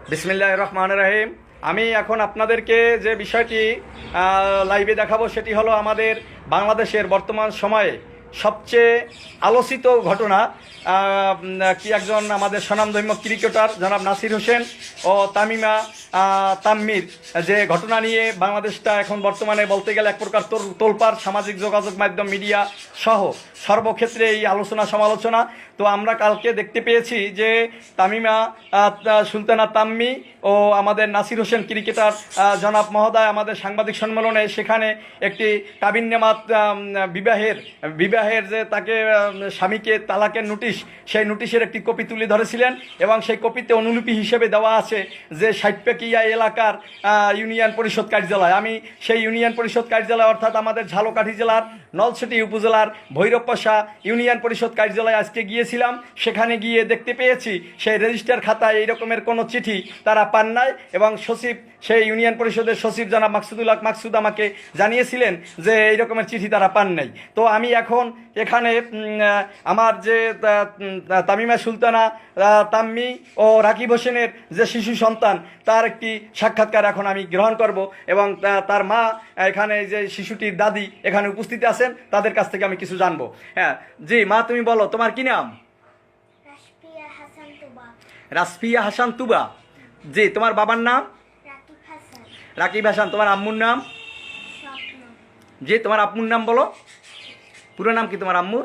বিসমিল্লাহির রহমানির রহিম। আমি এখন আপনাদেরকে যে বিষয়টি লাইভে দেখাবো সেটি হলো আমাদের বাংলাদেশের বর্তমান সময়ে সবচেয়ে আলোচিত ঘটনা। কি একজন আমাদের স্বনামধন্য ক্রিকেটার জনাব নাসির হোসেন ও তামিমা তাম্মির যে ঘটনা নিয়ে বাংলাদেশটা এখন বর্তমানে বলতে গেলে এক প্রকার তোলপাড়, সামাজিক যোগাযোগ মাধ্যম, মিডিয়া সহ সর্বক্ষেত্রে এই আলোচনা সমালোচনা। তো আমরা কালকে দেখতে পেয়েছি যে তামিমা সুলতানা তাম্মি ও আমাদের নাসির হোসেন ক্রিকেটার জনাব মহোদয় আমাদের সাংবাদিক সম্মেলনে সেখানে একটি কাবিননামা বিবাহের যে তাকে স্বামীকে তালাকের নোটিশ, সেই নোটিশের একটি কপি তুলে ধরেছিলেন এবং সেই কপিতে অনুলিপি হিসেবে দেওয়া আছে যে সাইটপেকিয়া এলাকার ইউনিয়ন পরিষদ কার্যালয়। আমি সেই ইউনিয়ন পরিষদ কার্যালয় অর্থাৎ আমাদের ঝালকাঠি জেলার নলছিটি উপজেলার ভৈরবপাশা ইউনিয়ন পরিষদ কার্যালয়ে আজকে গিয়েছিলাম। সেখানে গিয়ে দেখতে পেয়েছি সেই রেজিস্টার খাতায় এই রকমের কোনো চিঠি তারা পান নাই এবং সচিব, সেই ইউনিয়ন পরিষদের সচিব জনাব মাকসুদ আমাকে জানিয়েছিলেন যে এই রকমের চিঠি তারা পান নাই। তো আমি এখন এখানে আমার যে তামিমা সুলতানা তাম্মি ও রাকিব হোসেনের যে শিশু সন্তান তার একটি সাক্ষাৎকার এখন আমি গ্রহণ করব এবং তার মা এখানে যে শিশুটির দাদি এখানে উপস্থিত আছেন, তাদের কাছ থেকে আমি কিছু জানবো। হ্যাঁ জি মা, তুমি বলো তোমার কি নাম? রাসফিয়া হাসান তুবা। জি, তোমার বাবার নাম? রাকিব হাসান। তোমার আম্মুর নাম? জি, তোমার আম্মুর নাম বলো। পুরো নাম কি তোমার আম্মুর?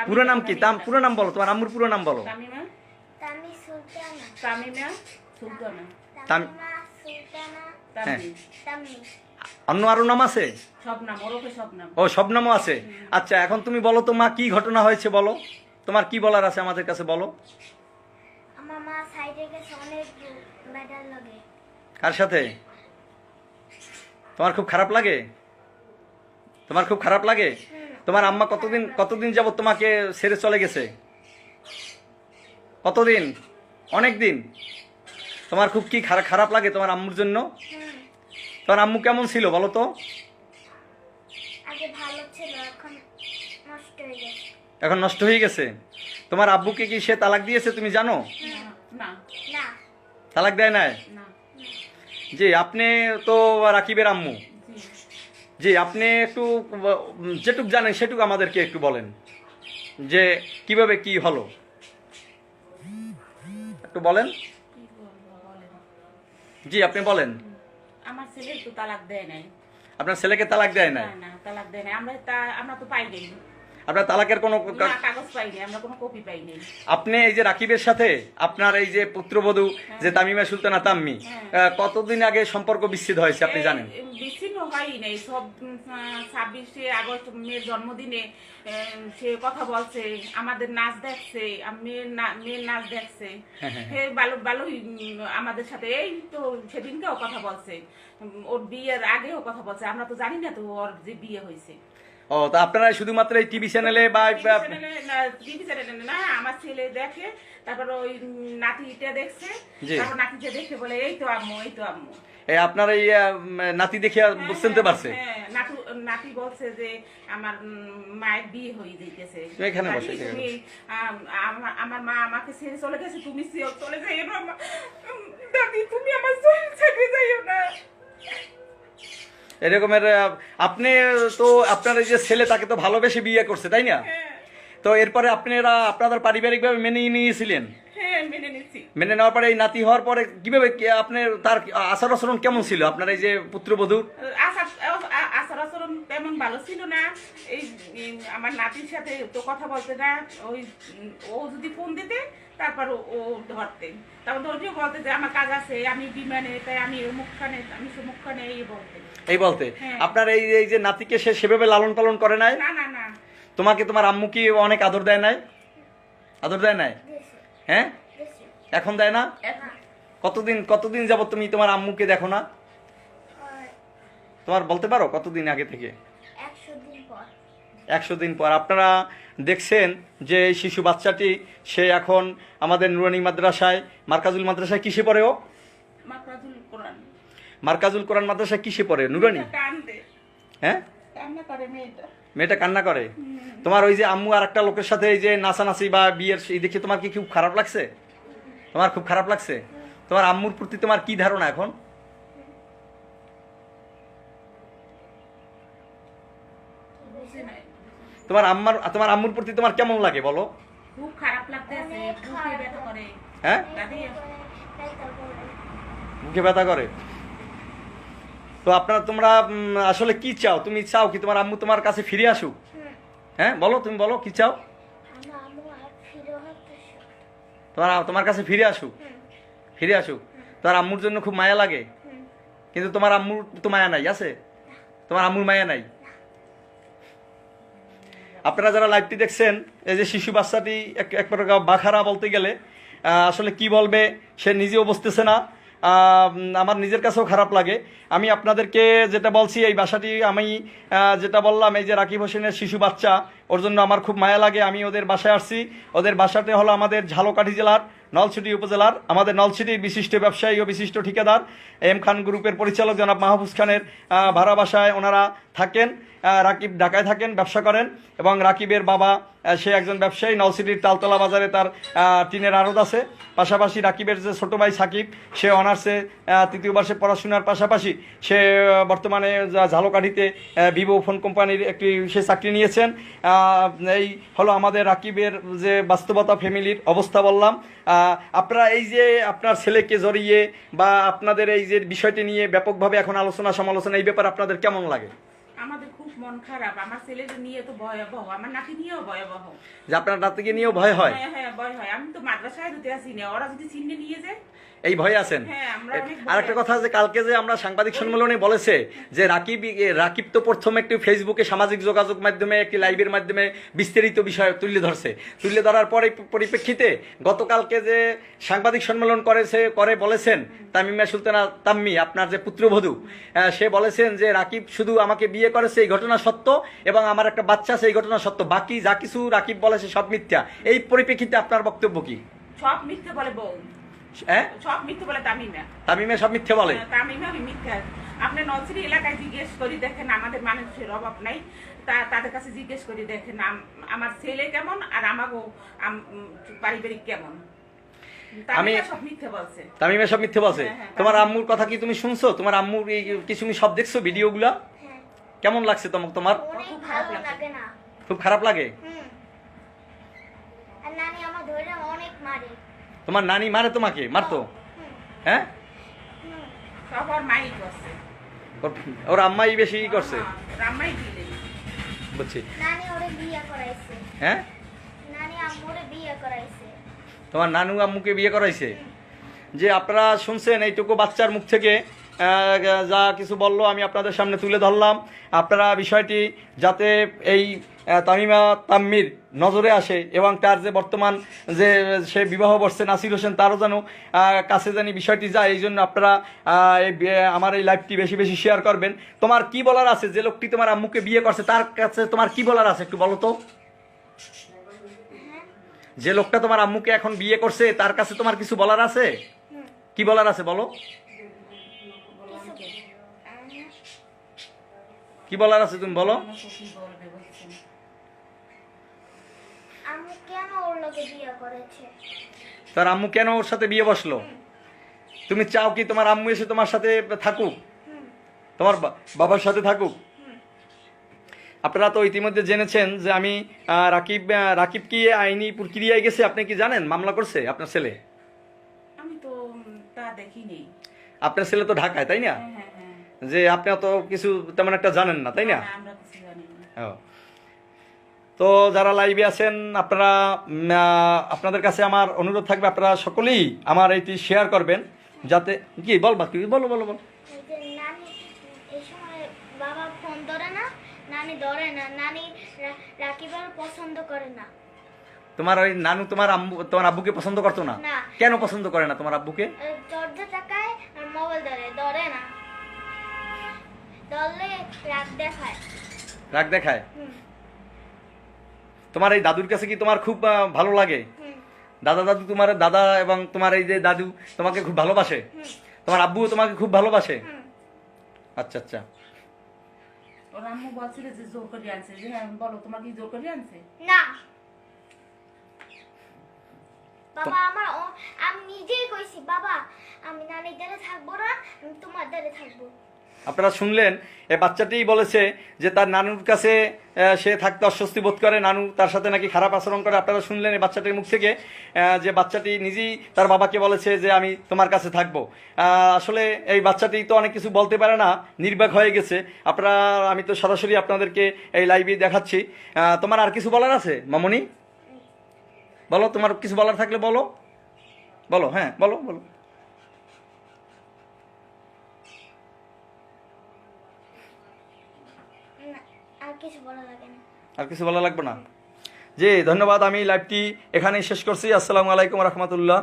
পুরো নাম কি? পুরো নাম বলো, তোমার আম্মুর পুরো নাম বলো। অন্য আরো নাম আছে? ও, সব নামও আছে। আচ্ছা, এখন তুমি বলো তো মা, কি ঘটনা হয়েছে বলো, তোমার কি বলার আছে আমাদের কাছে বলো। কার সাথে? তোমার খুব খারাপ লাগে? তোমার খুব খারাপ লাগে? তোমার আম্মা কতদিন যাবত তোমাকে ছেড়ে চলে গেছে? কতদিন? অনেক দিন। তোমার খুব কি খারাপ লাগে তোমার আম্মুর জন্য? তোমার আম্মু কেমন ছিল বলো তো? এখন নষ্ট হয়ে গেছে। তোমার আব্বুকে কি সে তালাক দিয়েছে তুমি জানো? তালাক দেয় নাই? জি, আপনি তো রাকিবের আম্মু। জি, আপনি একটু যেটুক জানেন সেটুকু আমাদেরকে একটু বলেন যে কিভাবে কি হলো, একটু বলেন। জি, আপনি বলেন। আমার ছেলে তো তালাক দেয় নাই। আপনার ছেলেকে তালাক দেয় নাই? না, তালাক দেয় নাই। আমরা তো পাই নাই। আপনার তালাকের কোনো কাগজ পাইনি, আমরা কোনো কপি পাইনি। আপনি এই যে রাকিবের সাথে আপনার এই যে পুত্রবধূ যে তামিমা সুলতানা তাম্মি, কতদিন আগে সম্পর্ক বিচ্ছেদ হয়েছে আপনি জানেন? বিচ্ছিন্ন হয়ই নাই। সব 26শে আগস্ট মেয়ের জন্মদিনে সে কথা বলছে, আমাদের নাচ দেখছে, মেয়ের নাচ দেখছে, ভালোই আমাদের সাথে। এই তো সেদিনকেও কথা বলছে, ওর বিয়ের আগেও কথা বলছে। আমরা তো জানি না তো ওর যে বিয়ে হয়েছে। ও, তা আপনারা শুধুমাত্র এই টিভি চ্যানেলে বা টিভি চ্যানেলে না, আমার ছেলে দেখে, তারপর ওই নাতিটা দেখছে, তারপর নাতিটা দেখে বলে এই তো আম্মু, এই তো আম্মু। আপনার এই নাতি দেখে বুঝতে পারছে? নাতি বলছে যে আমার মায়ের বিয়ে হয়ে যাইতেছে, এখানে বসে আমার মা আমাকে ছেড়ে চলে গেছে, তুমি চলে যাইও না দাদি, তুমি আমার ছেড়ে যাইও না। এরকমের আপনি তো আপনার এই যে ছেলে তাকে তো ভালোবেসে বিয়ে করছে তাই না? তো এরপরে আপনাদের পারিবারিকভাবে মেনে নিয়েছিলেন? মেনে নেওয়ার পরে এই নাতি হওয়ার পরে কিভাবে আপনার তার আচার আচরণ কেমন ছিল আপনার এই যে পুত্রবধূর? আচার আচরণ তেমন ভালো ছিল না। এই আমার নাতির সাথে তো কথা বলতে না, ওই ও যদি ফোন দিতে তারপর ও ধরতে, তারপর ধরিও বলতে যে আমার কাজ আছে, আমি বিমানে, তাই আমি মুখখানে, আমি মুখখানে এই বলতে। আপনার এই যে নাতিকে সে সেভাবে লালন পালন করে নাই? না। তোমাকে তোমার আম্মু কি অনেক আদর দেয় নাই? আদর দেয় নাই? হ্যাঁ, এখন দেয় না? কতদিন যাবত তুমি তোমার আম্মুকে দেখো না? তোমার বলতে পারো কতদিন আগে থেকে? 100 দিন পর আপনারা দেখছেন যে এই শিশু বাচ্চাটি সে এখন আমাদের নুরানি মাদ্রাসায়, মার্কাজুল মাদ্রাসায় কিসে পড়ে? ও মার্কাজুল কোরআন মাদ্রাসায় কিসে পড়ে? নুরানি। হ্যাঁ, মেয়েটা কান্না করে। তোমার ওই যে আম্মু আর একটা লোকের সাথে এই যে নাচানাচি বা বিয়ের এই দেখে তোমার কি খুব খারাপ লাগছে? তোমার খুব খারাপ লাগছে? তোমার আম্মুর প্রতি তোমার কি ধারণা এখন? বুঝি নাই। তোমার আম্মুর প্রতি তোমার কেমন লাগে বলো? খুব খারাপ লাগতেছে, বুকে ব্যথা করে। হ্যাঁ, দাদি মুখে ব্যথা করে। তো তোমরা আসলে কি চাও? তুমি চাও কি তোমার আম্মু তোমার কাছে ফিরে আসুক? হ্যাঁ বলো, তুমি বলো কি চাও? তোমার কাছে ফিরে আসুক, ফিরে আসুক। তোমার আম্মুর জন্য খুব মায়া লাগে, কিন্তু তোমার আম্মুর তো মায়া নাই, আছে? তোমার আম্মুর মায়া নাই। আপনারা যারা লাইভটি দেখছেন, এই যে শিশু বাচ্চাটি এক প্রকার বাখারা বলতে গেলে, আসলে কি বলবে সে নিজেও বুঝতেছে না। আমার নিজের কাছেও খারাপ লাগে। আমি আপনাদেরকে যেটা বলছি, এই বাসাটি আমি যেটা বললাম, এই যে রাকিব হোসেনের শিশু বাচ্চা, ওর জন্য আমার খুব মায়া লাগে। আমি ওদের বাসায় আসছি। ওদের বাসাতে হলো আমাদের ঝালকাঠি জেলার নলছিটি উপজেলার, আমাদের নলছিটির বিশিষ্ট ব্যবসায়ী ও বিশিষ্ট ঠিকাদার এম খান গ্রুপের পরিচালক জনাব মাহফুজ খানের ভাড়া বাসায় ওনারা থাকেন। রাকিব ঢাকায় থাকেন, ব্যবসা করেন, এবং রাকিবের বাবা সে একজন ব্যবসায়ী। নলছিটির তালতলা বাজারে তার টিনের আড়ত আছে। পাশাপাশি রাকিবের যে ছোটো ভাই সাকিব, সে অনার্সে 3য় বর্ষে পড়াশোনার পাশাপাশি সে বর্তমানে ঝালকাঠিতে ভিভো ফোন কোম্পানির একটি সে চাকরি নিয়েছেন। এই হলো আমাদের রাকিবের যে বাস্তবতা, ফ্যামিলির অবস্থা বললাম। আপনারা এই যে আপনার ছেলেকে জড়িয়ে বা আপনাদের এই যে বিষয়টি নিয়ে ব্যাপকভাবে এখন আলোচনা সমালোচনা, এই ব্যাপারে আপনাদের কেমন লাগে? আমাদের খুব মন খারাপ। আমার ছেলেকে নিয়ে তো ভয়াবহ, আমার নাতি নিয়েও ভয়াবহ। যে আপনার নাতিকে নিয়েও ভয় হয়? হ্যাঁ হ্যাঁ, ভয় হয়। আমি তো মাদ্রাসায় দিতে আসি না, ওরা যদি চিনে নিয়ে যায়। এই ভয় আছেন? হ্যাঁ, আমরা অনেক ভয়। আর একটা কথা, যে কালকে যে আমরা সাংবাদিক সম্মেলনে বলেছে যে রাকিব তো প্রথমে একটি ফেসবুকে সামাজিক যোগাযোগ মাধ্যমে একটি লাইভের মাধ্যমে বিস্তারিত বিষয় তুলে ধরার পরে পরিপ্রেক্ষিতে গতকালকে যে সাংবাদিক সম্মেলন করে বলেছেন তামিমা সুলতানা তাম্মি, আপনার যে পুত্রবধূ, সে বলেছেন যে রাকিব শুধু আমাকে বিয়ে করেছে এই ঘটনা সত্য, এবং আমার একটা বাচ্চা আছে এই ঘটনা সত্য, বাকি যা কিছু রাকিব বলেছে সব মিথ্যা। এই পরিপ্রেক্ষিতে আপনার বক্তব্য কি? সব মিথ্যে বলে বউ। হ্যাঁ, সব মিথ্যে বলে তামিমা। তামিমা সব মিথ্যে বলে? তামিমা মিথ্যা। আপনি নলছিটি এলাকায় জিজ্ঞেস করে দেখেন, আমাদের মানুষের অভাব নাই, তাদের কাছে জিজ্ঞেস করে দেখেন আমার ছেলে কেমন আর আমাকেও পারিবারিক কেমন। তামিমা সব মিথ্যে বলছে। তামিমা সব মিথ্যে বলছে? হ্যাঁ, হ্যাঁ। তোমার আম্মুর কথা কি তুমি শুনছো? তোমার আম্মুর এই কিছু তুমি সব দেখছো ভিডিওগুলা? কেমন লাগছে তোমার? খুব খারাপ লাগে না। খুব খারাপ লাগে? আর নানি আমার ধরে অনেক মারে। তোমার নানি মারে? তোমাকে মারতো? হ্যাঁ, সব ওর মাই করছে। ওর আম্মাই বেশি করছে? রাম্মাই দিলে। বুঝছি। নানি ওরে বিয়ে করাইছে। হ্যাঁ, নানি আম্মুরে বিয়ে করাইছে। তোমার নানু আম্মুকে বিয়ে করাইছে? যে আপনারা শুনছেন এইটুকু বাচ্চার মুখ থেকে যা কিছু বললো, আমি আপনাদের সামনে তুলে ধরলাম। আপনারা বিষয়টি যাতে এই তামিমা তাম্মির নজরে আসে, এবং তার যে বর্তমান যে সে বিবাহ বর্ষে নাসির হোসেন, তারও যেন কাছে জানি বিষয়টি যায়, এই জন্য আপনারা আমার এই লাইভটি বেশি বেশি শেয়ার করবেন। তোমার কি বলার আছে? যে লোকটি তোমার আম্মুকে বিয়ে করছে তার কাছে তোমার কি বলার আছে একটু বলো তো? যে লোকটা তোমার আম্মুকে এখন বিয়ে করছে তার কাছে তোমার কিছু বলার আছে? কি বলার আছে বলো? কি বলার আছে তুমি বলো? আম্মু কেন ওর লগে বিয়ে করেছে? তার আম্মু কেন ওর সাথে বিয়ে বসলো? তুমি চাও কি তোমার আম্মু এসে তোমার সাথে থাকুক, তোমার বাবার সাথে থাকুক? আপনারা তো ইতিমধ্যে জেনেছেন যে আমি রাকিব কি আইনি প্রক্রিয়ায় গেছে, আপনি কি জানেন? মামলা করছে আপনার ছেলে? আমি তো তা দেখিনি। আপনার ছেলে তো ঢাকায়, তাই না? হ্যাঁ হ্যাঁ। যে আপনি তো কিছু তেমন একটা জানেন না, তাই না? আমরা কিছু জানি না। তো যারা লাইভে আছেন, আপনারা আপনাদের কাছে আমার অনুরোধ থাকবে, আপনারা সকলেই আমার এইটি শেয়ার করবেন, যাতে কি বলবা, কি বলো বলো বলো। এই যে নানি এই সময় বাবা ফোন ধরে না, নানি ধরে না, নানি রাকিবের পছন্দ করে না। তোমার ওই নানু তোমার আব্বুকে পছন্দ করতো না? না। কেন পছন্দ করে না তোমার আব্বুকে? দরজা টাকায় আর মোবাইল ধরে না, ধরলে রাগ দেখায়। রাগ দেখায়? তোমার এই দাদুর কাছে কি তোমার খুব ভালো লাগে? দাদু তোমার দাদা এবং তোমার এই যে দাদু তোমাকে খুব ভালোবাসে? তোমার আব্বুও তোমাকে খুব ভালোবাসে? আচ্ছা আচ্ছা। ওর আম্মু বলছিল যে জোর করে আনছে, যে হ্যাঁ বলো তোমার কি জোর করে আনছে? না, বাবা আমি নিজেই কইছি বাবা আমি নানির দ্বারে থাকবো না, আমি তোমার দ্বারে থাকবো। আপনারা শুনলেন, এই বাচ্চাটি বলেছে যে তার নানুর কাছে সে থাকতে অস্বস্তি বোধ করে, নানু তার সাথে নাকি খারাপ আচরণ করে। আপনারা শুনলেন এই বাচ্চাটির মুখ থেকে যে বাচ্চাটি নিজেই তার বাবাকে বলেছে যে আমি তোমার কাছে থাকবো। আসলে এই বাচ্চাটি তো অনেক কিছু বলতে পারে না, নির্বাক হয়ে গেছে। আপনারা, আমি তো সরাসরি আপনাদেরকে এই লাইভে দেখাচ্ছি। তোমার আর কিছু বলার আছে মামনি? বলো, তোমার কিছু বলার থাকলে বলো, বলো, হ্যাঁ বলো বলো। না, আর কিছু বলা লাগে না। আর কিছু বলা লাগবে না? জি ধন্যবাদ। আমি লাইভটি এখানেই শেষ করছি। আসসালামু আলাইকুম রহমতুল্লাহ।